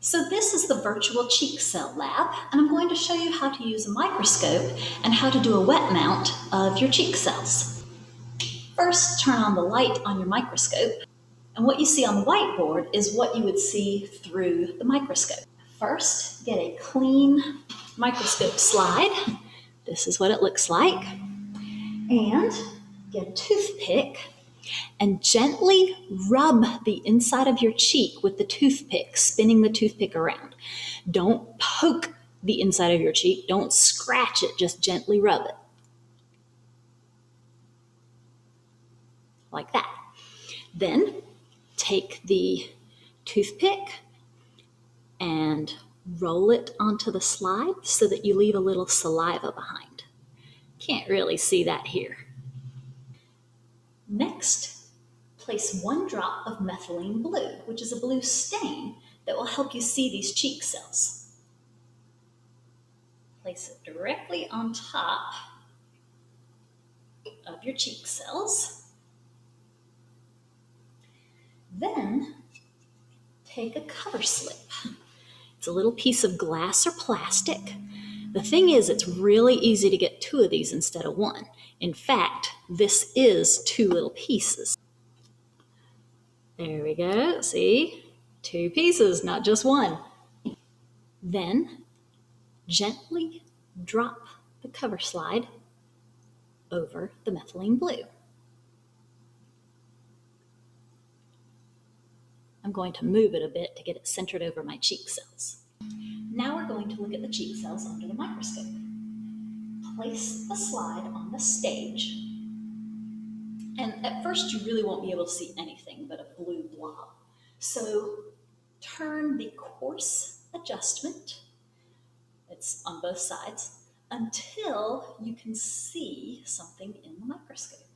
So this is the virtual cheek cell lab, and I'm going to show you how to use a microscope and how to do a wet mount of your cheek cells. First, turn on the light on your microscope, and what you see on the whiteboard is what you would see through the microscope. First, get a clean microscope slide. This is what it looks like. And get a toothpick and gently rub the inside of your cheek with the toothpick, spinning the toothpick around. Don't poke the inside of your cheek. Don't scratch it. Just gently rub it. Like that. Then take the toothpick and roll it onto the slide so that you leave a little saliva behind. Can't really see that here. Next, place 1 drop of methylene blue, which is a blue stain that will help you see these cheek cells. Place it directly on top of your cheek cells. Then take a cover slip. It's a little piece of glass or plastic. The thing is, it's really easy to get 2 of these instead of 1. In fact, this is 2 little pieces. There we go. See? 2 pieces, not just 1. Then gently drop the cover slide over the methylene blue. I'm going to move it a bit to get it centered over my cheek cells. Now we're going to look at the cheek cells under the microscope. Place the slide on the stage. And at first you really won't be able to see anything but a blue blob. So turn the Coarse Adjustment, it's on both sides, until you can see something in the microscope.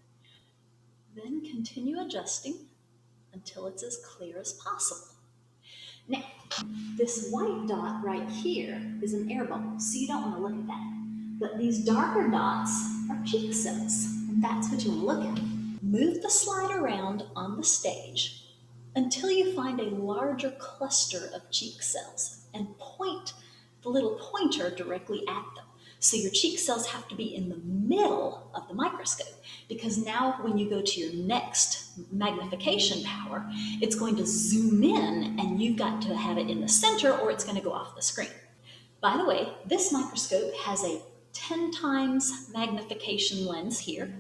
Then continue adjusting until it's as clear as possible. Now, this white dot right here is an air bubble, so you don't want to look at that. But these darker dots are cheek cells, and that's what you want to look at. Move the slide around on the stage until you find a larger cluster of cheek cells and point the little pointer directly at them. So your cheek cells have to be in the middle of the microscope, because now when you go to your next magnification power, it's going to zoom in and you've got to have it in the center or it's going to go off the screen. By the way, this microscope has a 10 times magnification lens here,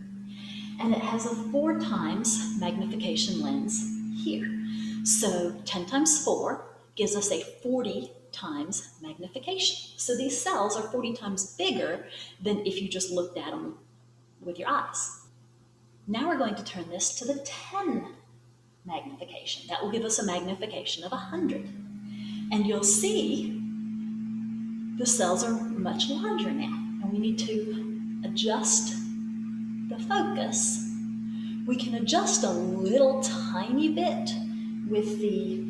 and it has a 4 times magnification lens here. So 10 times 4 gives us a 40 times magnification. So these cells are 40 times bigger than if you just looked at them with your eyes. Now we're going to turn this to the 10 magnification. That will give us a magnification of 100. And you'll see the cells are much larger now, and we need to adjust the focus. We can adjust a little tiny bit with the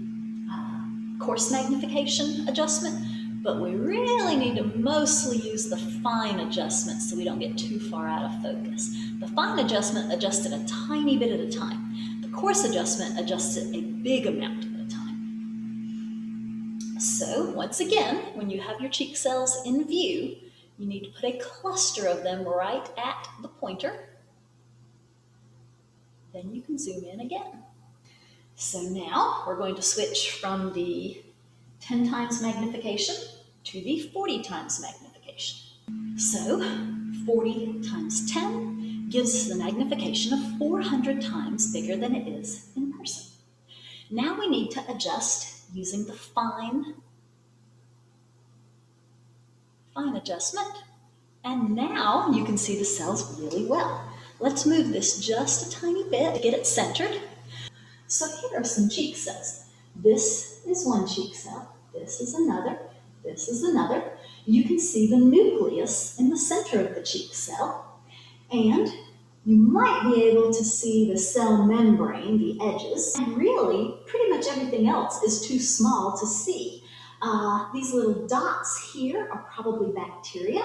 coarse magnification adjustment, but we really need to mostly use the fine adjustment so we don't get too far out of focus. The fine adjustment adjusts it a tiny bit at a time. The coarse adjustment adjusts it a big amount at a time. So once again, when you have your cheek cells in view, you need to put a cluster of them right at the pointer. Then you can zoom in again. So now we're going to switch from the 10 times magnification to the 40 times magnification. So 40 times 10 gives us the magnification of 400 times bigger than it is in person. Now we need to adjust using the fine adjustment. And now you can see the cells really well. Let's move this just a tiny bit to get it centered. So here are some cheek cells. This is one cheek cell. This is another. This is another. You can see the nucleus in the center of the cheek cell. And you might be able to see the cell membrane, the edges. And really, pretty much everything else is too small to see. These little dots here are probably bacteria.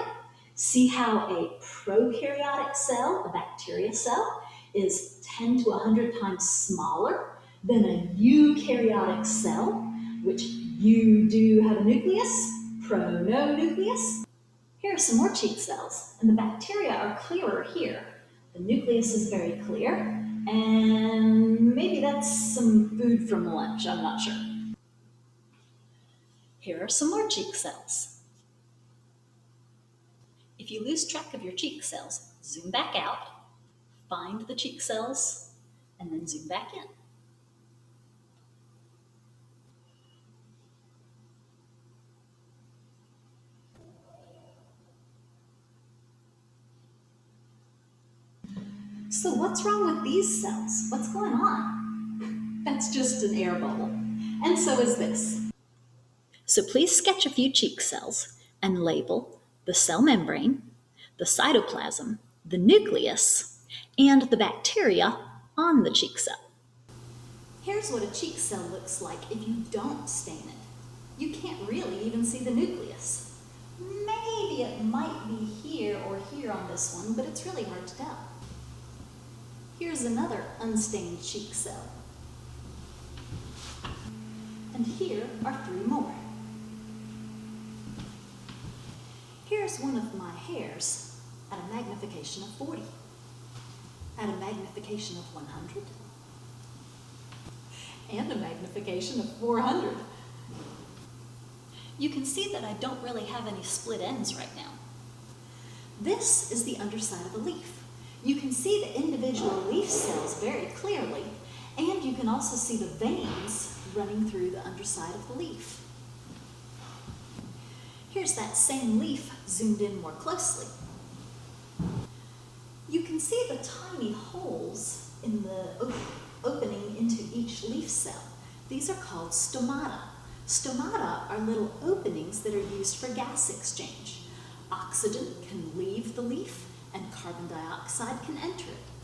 See how a prokaryotic cell, a bacteria cell, is 10 to 100 times smaller than a eukaryotic cell. which you do have a nucleus, prononucleus. Here are some more cheek cells, and the bacteria are clearer here. The nucleus is very clear, and maybe that's some food from lunch, I'm not sure. Here are some more cheek cells. If you lose track of your cheek cells, zoom back out, find the cheek cells, and then zoom back in. So what's wrong with these cells? What's going on? That's just an air bubble. And so is this. So please sketch a few cheek cells and label the cell membrane, the cytoplasm, the nucleus, and the bacteria on the cheek cell. Here's what a cheek cell looks like if you don't stain it. You can't really even see the nucleus. Maybe it might be here or here on this one, but it's really hard to tell. Here's another unstained cheek cell. And here are 3 more. Here's one of my hairs at a magnification of 40, at a magnification of 100, and a magnification of 400. You can see that I don't really have any split ends right now. This is the underside of a leaf. You can see the individual leaf cells very clearly, and you can also see the veins running through the underside of the leaf. Here's that same leaf zoomed in more closely. You can see the tiny holes in the opening into each leaf cell. These are called stomata. Stomata are little openings that are used for gas exchange. Oxygen can leave the leaf and carbon dioxide can enter it.